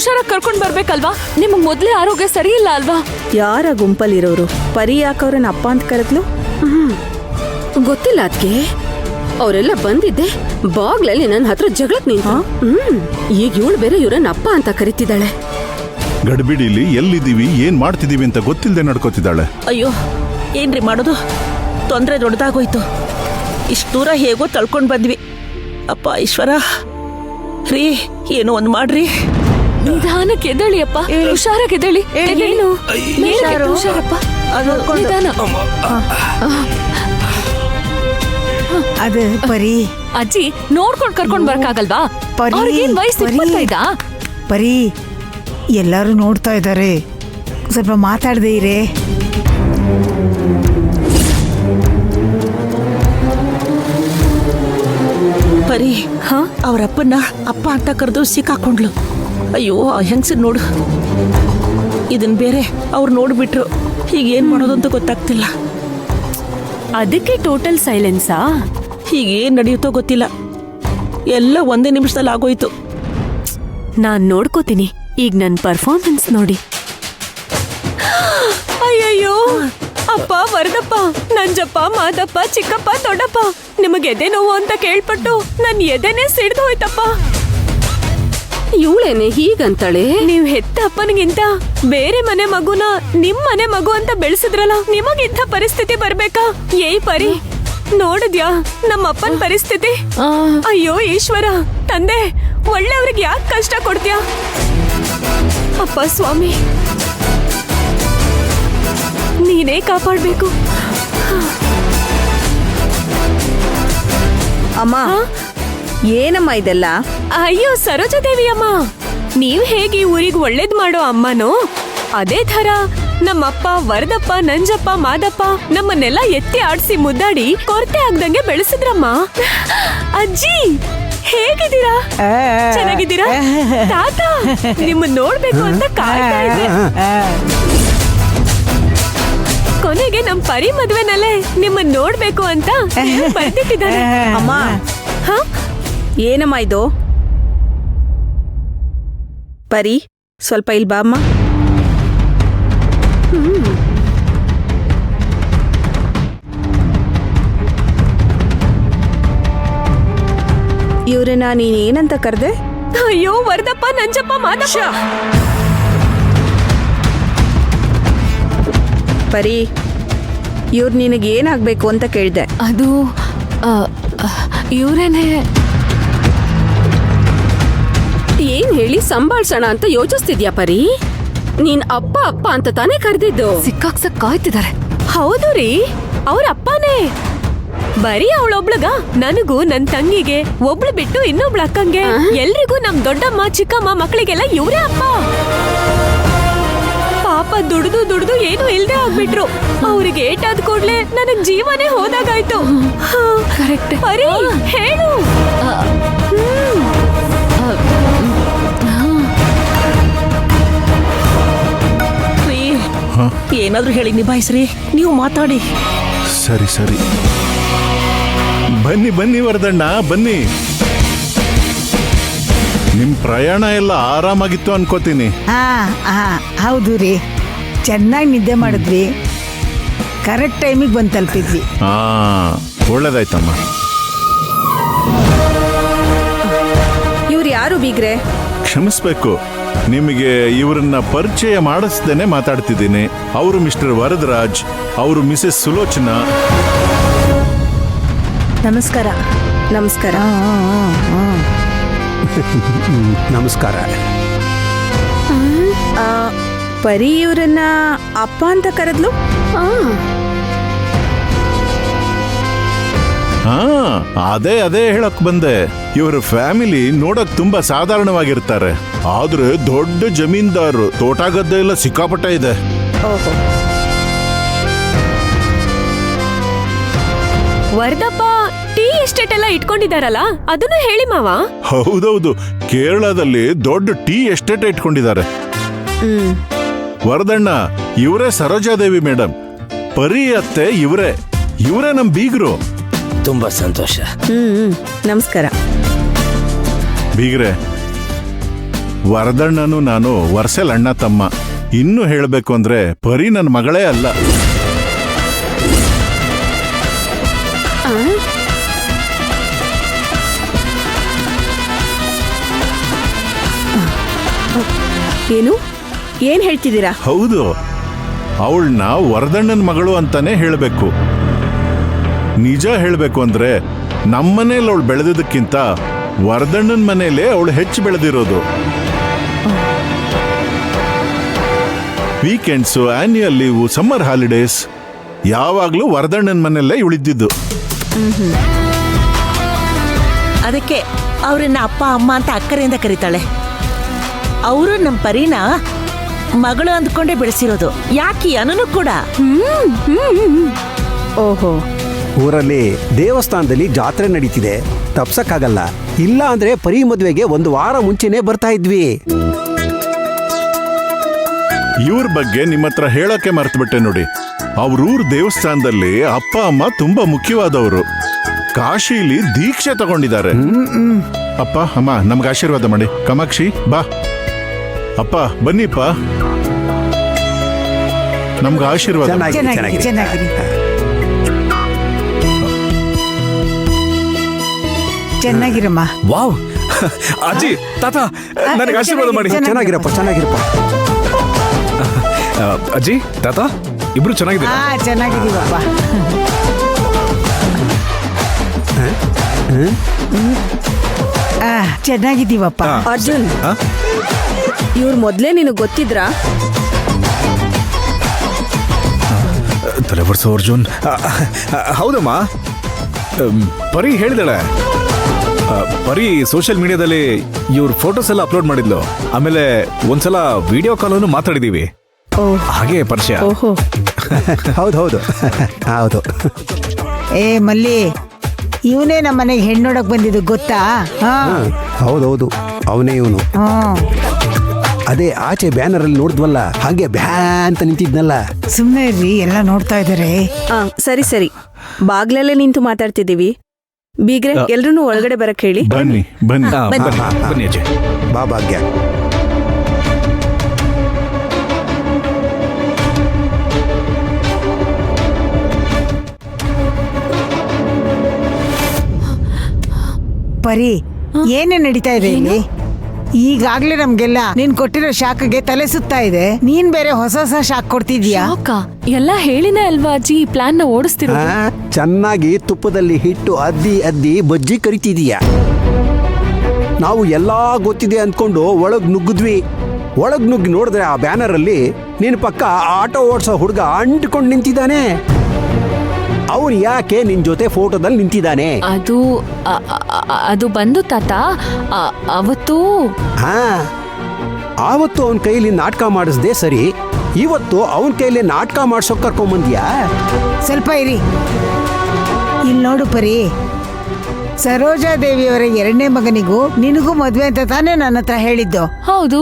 ಹುಷಾರಾಗಿ ಕರ್ಕೊಂಡ್ ಬರ್ಬೇಕಲ್ವಾ? ನಿಮಗ್ ಮೊದ್ಲೇ ಆರೋಗ್ಯ ಸರಿ ಇಲ್ಲ ಅಲ್ವಾ? ಯಾರ ಗುಂಪಲ್ಲಿರೋರು? ಪರಿ ಯಾಕವ್ರನ್ನ ಅಪ್ಪ ಅಂತ ಕರೆದ್ಲು? ಗೊತ್ತಿಲ್ಲ ಅದ್ಕೆ. ಅವರೆಲ್ಲ ಬಂದಿದ್ದೆ ಬಾಗ್ಲಲ್ಲಿ ನನ್ನ ಹತ್ರ ಜಗಳಕ್ ನಿಂತ. ಈಗ ಇವಳು ಬೇರೆ ಇವ್ರನ್ನ ಅಪ್ಪ ಅಂತ ಕರಿತಿದ್ದಾಳೆ. ಗಡ್ಬಿಡಿಲಿ ಎಲ್ಲಿದ್ದೀವಿ ಏನ್ ಮಾಡ್ತಿದೀವಿ ಅಂತ ಗೊತ್ತಿಲ್ಲದೆ ನಡ್ಕೋತಿದ್ದಾಳೆ. ಅಯ್ಯೋ, ಏನ್ರಿ ಮಾಡೋದು? ತೊಂದರೆ ದೊಡ್ಡದಾಗೋಯ್ತು. ಇಷ್ಟು ದೂರ ಹೇಗೋ ತಳ್ಕೊಂಡ್ ಬಂದ್ವಿ. ಅಪ್ಪ ಈಶ್ವರ, ರೀ ಏನೋ ಒಂದ್ ಮಾಡ್ರಿ. ನಿಧಾನಕ್ಕೆ ಎದ್ದೇಳಿ ಅಪ್ಪ, ಹುಷಾರಾಗಿ ಎದ್ದೇಳಿ. ಹುಷಾರಪ್ಪ, ನಿಧಾನ. ಅದು ಪರಿ. ಅಜ್ಜಿ ನೋಡ್ಕೊಂಡ್ ಕರ್ಕೊಂಡ್ ಬರಕಾಗಲ್ವಾ? ಅವ್ರಿಗೇನ್ ವಯಸ್ಸು 25? ಪರಿ, ಎಲ್ಲರೂ ನೋಡ್ತಾ ಇದ್ದಾರೆ, ಸ್ವಲ್ಪ ಮಾತಾಡದೆ ಇರೇ. ಪರಿ, ಅವರಪ್ಪನ ಅಪ್ಪ ಅಂತ ಕರೆದು ಸಿಕ್ಕಾಕೊಂಡ್ಲು. ಅಯ್ಯೋ, ಆ ಹೆಂಗ್ಸನ್ ನೋಡು. ಇದನ್ ಬೇರೆ ಅವ್ರು ನೋಡ್ಬಿಟ್ರು. ಈಗ ಏನ್ ಮಾಡೋದು ಅಂತ ಗೊತ್ತಾಗ್ತಿಲ್ಲ. ಅದಕ್ಕೆ ಟೋಟಲ್ ಸೈಲೆನ್ಸಾ? ಈಗ ಏನ್ ನಡೆಯುತ್ತೋ ಗೊತ್ತಿಲ್ಲ. ಎಲ್ಲ ಒಂದೇ ನಿಮಿಷದಲ್ಲಿ ಆಗೋಯ್ತು. ನಾನ್ ನೋಡ್ಕೋತೀನಿ. ಈಗ ನನ್ ಪರ್ಫಾರ್ಮೆನ್ಸ್ ನೋಡಿ. ಅಯ್ಯಯ್ಯೋ, ಅಪ್ಪ ವರದಪ್ಪ, ನಂಜಪ್ಪ, ಮಾದಪ್ಪ, ಚಿಕ್ಕಪ್ಪ, ದೊಡ್ಡಪ್ಪ, ನಿಮಗೆ ಎದೆ ನೋವು ಅಂತ ಕೇಳ್ಪಟ್ಟು ನನ್ ಎದೆನೆ ಸಿಡ್ದು ಹೋಯ್ತಪ್ಪ. ಇವಳೇನೆ ಹೀಗಂತಾಳೆ? ನೀವ್ ಹೆತ್ತ ಅಪ್ಪನಿಗಿಂತ ಬೇರೆ ಮನೆ ಮಗುನ ನಿಮ್ ಮನೆ ಮಗು ಅಂತ ಬೆಳೆಸಿದ್ರಲ್ಲ, ನಿಮಗಿಂತ ಪರಿಸ್ಥಿತಿ ಬರ್ಬೇಕಾ? ಏಯ್ ಪರಿ, ನೋಡಿದ್ಯಾ ನಮ್ಮ ಅಪ್ಪನ ಪರಿಸ್ಥಿತಿ? ಅಯ್ಯೋ ಈಶ್ವರ, ತಂದೆ, ಒಳ್ಳೆಯವ್ರಿಗೆ ಯಾಕೆ ಕಷ್ಟ ಕೊಡ್ತೀಯಾ? ಅಪ್ಪ ಸ್ವಾಮಿ, ನೀನೇ ಕಾಪಾಡ್ಬೇಕು. ಅಮ್ಮ, ಏನಮ್ಮ ಇದೆಲ್ಲ? ಅಯ್ಯೋ ಸರೋಜಾದೇವಿ ಅಮ್ಮ, ನೀವ್ ಹೇಗೆ ಊರಿಗೆ ಒಳ್ಳೇದ್ ಮಾಡೋ ಅಮ್ಮನೋ ಅದೇ ಥರ ನಮ್ಮಪ್ಪ ವರದಪ್ಪ, ನಂಜಪ್ಪ, ಮಾದಪ್ಪ ನಮ್ಮನ್ನೆಲ್ಲ ಎತ್ತಿ ಆಡ್ಸಿ ಮುದ್ದಾಡಿ ಕೊರತೆ ಆಗ್ದಂಗೆ ಬೆಳೆಸಿದ್ರಮ್ಮ. ಅಜ್ಜಿ ಹೇಗಿದ್ದೀರಾ? ಚೆನ್ನಾಗಿದ್ದೀರಾ? ತಾತ ನಿಮ್ಮ ನೋಡ್ಬೇಕು ಅಂತ ಕಾಯ್ತಾ ಇದ್ದೆ. ಕೊನೆಗೆ ನಮ್ ಪರಿ ಮದ್ವೆನಲ್ಲೇ ನಿಮ್ಮನ್ನ ನೋಡ್ಬೇಕು ಅಂತ ಬಂದಿಟ್ಟಿದ್ದಾರೆ. ಅಮ್ಮ, ಏನಮ್ಮ ಇದು? ಪರಿ, ಸ್ವಲ್ಪ ಇಲ್ಲಿ ಬಾ ಅಮ್ಮ. ಇವ್ರನ್ನ ನೀನೇನಂತ ಕರೆದೆ? ಅಯ್ಯೋ ವರದಪ್ಪ, ನಂಜಪ್ಪ, ಮಾದಪ್ಪ. ಪರಿ, ಇವ್ರು ನಿನಗೇನಾಗ್ಬೇಕು ಅಂತ ಕೇಳ್ದೆ. ಅದು ಇವ್ರೇನೆ. ಏನ್ ಹೇಳಿ ಸಂಭಾಳ್ಸೋಣ ಅಂತ ಯೋಚಿಸ್ತಿದ್ಯಾ ಪರಿ? ನೀನ್ ಅಪ್ಪ ಅಪ್ಪ ಅಂತ ತಾನೇ ಕರೆದಿದ್ದು. ಸಿಕ್ಕಾಕ್ಸಕ್ ಕಾಯ್ತಿದ್ದಾರೆ. ಹೌದು ರೀ, ಅವ್ರ ಅಪ್ಪನೇ. ಬರೀ ಅವಳೊಬ್ಳಗ, ನನಗೂ ನನ್ ತಂಗಿಗೆ ಒಬ್ಳು ಬಿಟ್ಟು ಇನ್ನೊಬ್ಳು ಅಕ್ಕಂಗೆ, ಎಲ್ರಿಗೂ ನಮ್ ದೊಡ್ಡಮ್ಮ ಚಿಕ್ಕಮ್ಮ ಮಕ್ಕಳಿಗೆಲ್ಲ ಇವ್ರೇ ಅಪ್ಪ. ಪಾಪ ದುಡ್ದು ದುಡ್ದು ಏನು ಇಲ್ದೆ ಆಗ್ಬಿಟ್ರು. ಅವ್ರಿಗೆ ಏಟಾದ್ ಕೂಡ್ಲೆ ನನಗ್ ಜೀವನೇ ಹೋದಾಗಾಯ್ತು. ಪರಿ, ಹೇಳು. ಏನಾದ್ರೂ ಹೇಳಿ ನಿಭಾಯಿಸ್ರಿ, ನೀವು ಮಾತಾಡಿ. ಸರಿ ಸರಿ, ಬನ್ನಿ ಬನ್ನಿ ವರದಣ್ಣ, ಬನ್ನಿ. ನಿಮ್ ಪ್ರಯಾಣ ಎಲ್ಲ ಆರಾಮಾಗಿತ್ತು ಅನ್ಕೋತೀನಿ. ಹೌದು ರೀ, ಚೆನ್ನಾಗಿ ನಿದ್ದೆ ಮಾಡಿದ್ವಿ, ಕರೆಕ್ಟ್ ಟೈಮಿಗೆ ಬಂದು ತಲುಪಿದ್ವಿ. ಒಳ್ಳೇದಾಯ್ತಮ್ಮ. ಇವ್ರು ಯಾರು ಬೀಗ್ರೆ? ಕ್ಷಮಿಸ್ಬೇಕು, ನಿಮಗೆ ಇವರನ್ನ ಪರಿಚಯ ಮಾಡಿಸ್ದೇನೆ ಮಾತಾಡ್ತಿದ್ದೀನಿ. ಅವರು ಮಿಸ್ಟರ್ ವರದರಾಜ್, ಅವರು ಮಿಸೆಸ್ ಸುಲೋಚನಾ. ನಮಸ್ಕಾರ. ನಮಸ್ಕಾರ. ನಮಸ್ಕಾರ. ಪರಿ ಇವ್ರನ್ನ ಅಪ್ಪ ಅಂತ ಕರೆದ್ಲು? ಅದೇ ಹೇಳಕ್ ಬಂದೆ. ಇವರ ಫ್ಯಾಮಿಲಿ ನೋಡಕ್ ತುಂಬಾ ಸಾಧಾರಣವಾಗಿರ್ತಾರೆ, ಆದ್ರೆ ದೊಡ್ಡ ಜಮೀನ್ದಾರರು, ತೋಟ ಗದ್ದೆ ಎಲ್ಲ ಸಿಕ್ಕಾಪಟ್ಟೆ ಇದೆ. ವರದಪ್ಪ ಟೀ ಎಸ್ಟೇಟ್ ಎಲ್ಲ ಇಟ್ಕೊಂಡಿದಾರಲ್ಲ, ಅದನ್ನು ಹೇಳಿ ಮಾವ. ಹೌದೌದು, ಕೇರಳದಲ್ಲಿ ದೊಡ್ಡ ಟೀ ಎಸ್ಟೇಟ್ ಇಟ್ಕೊಂಡಿದ್ದಾರೆ. ವರದಣ್ಣ, ಇವರೇ ಸರೋಜಾದೇವಿ ಮೇಡಮ್. ಪರಿ ಅತ್ತೆ ಇವರೇ ನಮ್ ಬೀಗ್ರು. ತುಂಬಾ ಸಂತೋಷ. ನಮಸ್ಕಾರ. ಬೀಗ್ರೆ, ವರದಣ್ಣನು ನಾನು ವರ್ಷಲ್ ಅಣ್ಣ ತಮ್ಮ. ಇನ್ನು ಹೇಳ್ಬೇಕು ಅಂದ್ರೆ ಪರಿ ನನ್ನ ಮಗಳೇ ಅಲ್ಲ. ಏನು ಏನ್ ಹೇಳ್ತಿದ್ದೀರಾ? ಹೌದು, ಅವಳನ್ನ ವರದಣ್ಣನ ಮಗಳು ಅಂತಾನೆ ಹೇಳ್ಬೇಕು. ನಿಜ ಹೇಳ್ಬೇಕು ಅಂದ್ರೆ ನಮ್ಮನೇಲಿ ಅವಳು ಬೆಳೆದಿದ್ದಕ್ಕಿಂತ ವರದಣ್ಣನ ಮನೇಲೆ ಅವಳು ಹೆಚ್ಚು ಬೆಳೆದಿರೋದು. Weekends, annual leave, summer holidays ಯಾವಾಗ್ಲೂ ವರದಣ್ಣನ ಮನೆಯಲ್ಲೇ ಉಳಿದಿದ್ದು. ಅದಕ್ಕೆ ಅವ್ರನ್ನ ಅಪ್ಪ ಅಮ್ಮ ಅಂತ ಅಕ್ಕರೆಯಿಂದ ಕರೀತಾಳೆ. ಅವರು ನಮ್ಮ ಪರಿನ ಮಗಳು ಅಂದ್ಕೊಂಡೇ ಬೆಳೆಸಿರೋದು. ಯಾಕೆ ಅನನು ಕೂಡ. ಓಹೋ, ಊರಲ್ಲಿ ದೇವಸ್ಥಾನದಲ್ಲಿ ಜಾತ್ರೆ ನಡೀತಿದೆ, ತಪ್ಸಕ್ಕಾಗಲ್ಲ. ಇಲ್ಲ ಅಂದ್ರೆ ಪರಿ ಮದುವೆಗೆ ಒಂದು ವಾರ ಮುಂಚೆನೆ ಬರ್ತಾ ಇದ್ವಿ. ಇವ್ರ ಬಗ್ಗೆ ನಿಮ್ಮ ಹತ್ರ ಹೇಳಕ್ಕೆ ಮರ್ತ್ಬಿಟ್ಟೆ ನೋಡಿ. ಅವ್ರೂರ್ ದೇವಸ್ಥಾನದಲ್ಲಿ ಅಪ್ಪ ಅಮ್ಮ ತುಂಬಾ ಮುಖ್ಯವಾದವರು. ಕಾಶಿಲಿ ದೀಕ್ಷೆ ತಗೊಂಡಿದ್ದಾರೆ. ಅಪ್ಪ ಅಮ್ಮ ನಮ್ಗೆ ಆಶೀರ್ವಾದ ಮಾಡಿ. ಕಾಮಾಕ್ಷಿ ಬಾ. ಅಪ್ಪ ಬನ್ನಿಪ್ಪ, ನಮ್ಗೆ ಆಶೀರ್ವಾದ ಮಾಡಿ. ಚೆನ್ನಾಗಿ ಚೆನ್ನಾಗಿರಿ ಚೆನ್ನಾಗಿರಮ್ಮ. ವಾವ್ ಅಜ್ಜಿ ತಾತ ನನಗೆ ಆಶೀರ್ವಾದ ಮಾಡಿ. ಚೆನ್ನಾಗಿರಪ್ಪ, ಚೆನ್ನಾಗಿರಪ್ಪ. ಅಜ್ಜಿ ತಾತ ಇಬ್ರು ಚೆನ್ನಾಗಿದೆ. ಚೆನ್ನಾಗಿದೀವಪ್ಪ. ಚೆನ್ನಾಗಿದ್ದೀವಪ್ಪ. ಅರ್ಜುನ್, ಇವ್ರ ಮೊದ್ಲೇ ನಿನಗ್ ಗೊತ್ತಿದ್ರಾ? ತಲೆಬರ್ಸೋ ಅರ್ಜುನ್. ಹೌದಮ್ಮ, ಪರಿ ಹೇಳಿದಾಳೆ. ಪರಿ ಸೋಷಿಯಲ್ ಮೀಡಿಯಾದಲ್ಲಿ ಇವ್ರ ಫೋಟೋಸ್ ಎಲ್ಲ ಅಪ್ಲೋಡ್ ಮಾಡಿದ್ಲು. ಆಮೇಲೆ ಒಂದ್ಸಲ ವಿಡಿಯೋ ಕಾಲನ್ನು ಮಾತಾಡಿದೀವಿ. ಹಾಗೆ ಪರಿಚಯ. ಓಹೋ, ಹೌದು ಹೌದು ಹೌದು. ಏ ಮಲ್ಲಿ, ಇವನೇ ನಮ್ಮ ಮನೆಗೆ ಹೆಣ್ಣೋಡಕ್ ಬಂದಿದ್ದು ಗೊತ್ತಾ? ಹೌದೌದು, ಅವನೇ ಇವನು. ಅದೇ ಆಚೆ ಬ್ಯಾನರ್ ಅಲ್ಲಿ ನೋಡಿದ್ವಲ್ಲ, ಹಾಗೆ ಬ್ಯಾ ಅಂತ ನಿಂತಿದ್ನಲ್ಲ. ಸುಮ್ಮನೆ ಇರ್ರಿ, ಎಲ್ಲ ನೋಡ್ತಾ ಇದಾರೆ. ಸರಿ ಸರಿ, ಬಾಗ್ಲಲ್ಲೇ ನಿಂತು ಮಾತಾಡ್ತಿದ್ದೀವಿ. ಬೀಗ್ರೆ, ಎಲ್ರೂ ಒಳಗಡೆ ಬರಕ್ ಹೇಳಿ. ಬನ್ನಿ ಬನ್ನಿ. ಬನ್ನಿ ಅಜ್ಜಿ. ಬಾ ಭಾಗ್ಯ. ಪರಿ, ಏನೇ ನಡೀತಾ ಇದೆ ಇಲ್ಲಿ? ಈಗಾಗ್ಲೇ ನಮ್ಗೆಲ್ಲ ನೀನ್ ಕೊಟ್ಟಿರೋ ಶಾಕ್ಗೆ ತಲೆ ಸುತ್ತಾ ಇದೆ. ನೀನ್ ಬೇರೆ ಹೊಸ ಹೊಸ ಶಾಕ್ ಕೊಡ್ತಿದ್ಯಾ? ಎಲ್ಲ ಹೇಳಿನೇ ಅಲ್ವಾ ಅಜ್ಜಿ ಈ ಪ್ಲಾನ್ ನ ಓಡಿಸ್ತಿರೋ. ಚೆನ್ನಾಗಿ ತುಪ್ಪದಲ್ಲಿ ಹಿಟ್ಟು ಅದ್ದಿ ಅದ್ದಿ ಬಜ್ಜಿ ಕರಿತಿದೀಯ. ನಾವು ಎಲ್ಲಾ ಗೊತ್ತಿದೆ ಅಂದ್ಕೊಂಡು ಒಳಗ್ ನುಗ್ಗಿದ್ವಿ. ಒಳಗ್ ನುಗ್ಗಿ ನೋಡಿದ್ರೆ ಆ ಬ್ಯಾನರ್ ಅಲ್ಲಿ ನಿನ್ ಪಕ್ಕ ಆಟೋ ಓಡಿಸೋ ಹುಡುಗ ಅಂಟ್ಕೊಂಡು ನಿಂತಿದ್ದಾನೆ. ಅವ್ರು ಯಾಕೆ ನಿನ್ ಜೊತೆ ಫೋಟೋದಲ್ಲಿ ನಿಂತಿದ್ದಾನೆ? ಅದು ಬಂದು ತಾತ ಅವತ್ತು ಆವತ್ತು ಅವನ ಕೈಲಿ ನಾಟಕ ಮಾಡಿಸ್ದೆ ಸರಿ, ಇವತ್ತು ಅವನ ಕೈಲಿ ನಾಟಕ ಮಾಡ್ಸೋಕ್ ಕರ್ಕೊಂಬಂದ್ಯಾ? ಸ್ವಲ್ಪ ಇರಿ. ಇಲ್ಲಿ ನೋಡು ಪರಿ, ಸರೋಜಾದೇವಿಯವರ ಎರಡನೇ ಮಗನಿಗೂ ನಿನಗೂ ಮದ್ವೆ ಅಂತ ತಾನೇ ನನ್ನ ಹತ್ರ ಹೇಳಿದ್ದು. ಹೌದು,